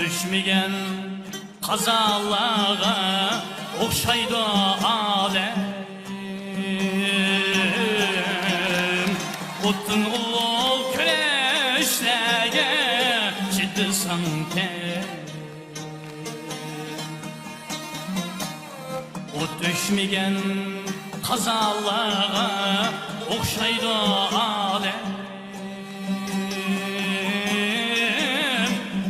düşmegen kazalara okşaydı alem. Ottun ulu küreşlege ciddi sanke. Ot düşmegen kazalara okşaydı alem.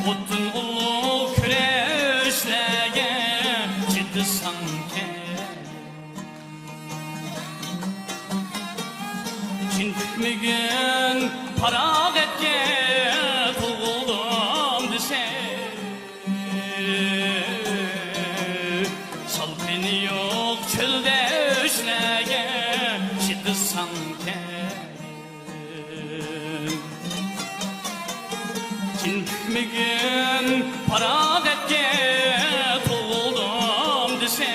Ottun ulu küreşlege ciddi sanke. Çin tükmegen parak etke tuğuldum dese. Salkini yok çölde işlege ciddi sanke. Çin tükmegen parak etke tuğuldum dese.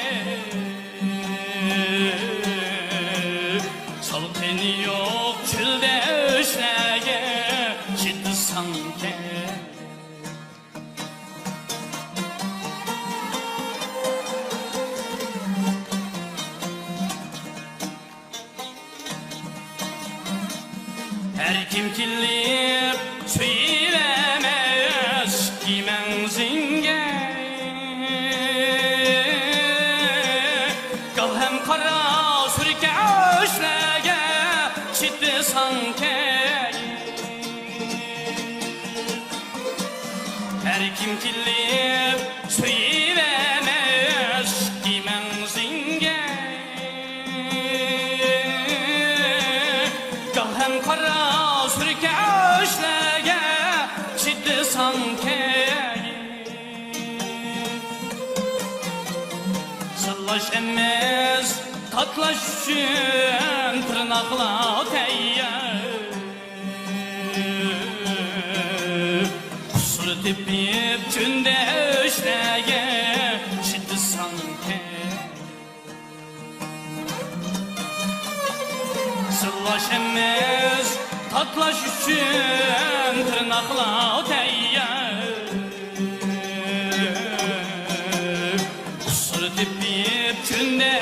Salkini yok çölde işlege ciddi sanke. Her kim killip söylemez ki menzine. Kalhem kara sürke işlege ciddi sanke. Her kim killip söylemez ki menzine. Kalhem kara sürke işlege ciddi sanke. Sırlaş emmez katlaş üçün tırnakla teyyar. Kusur tepip çünde işlege ciddi sanke. Sırlaş emmez tatlaş üçün tırnakla teyyar. Kusur tepip çünde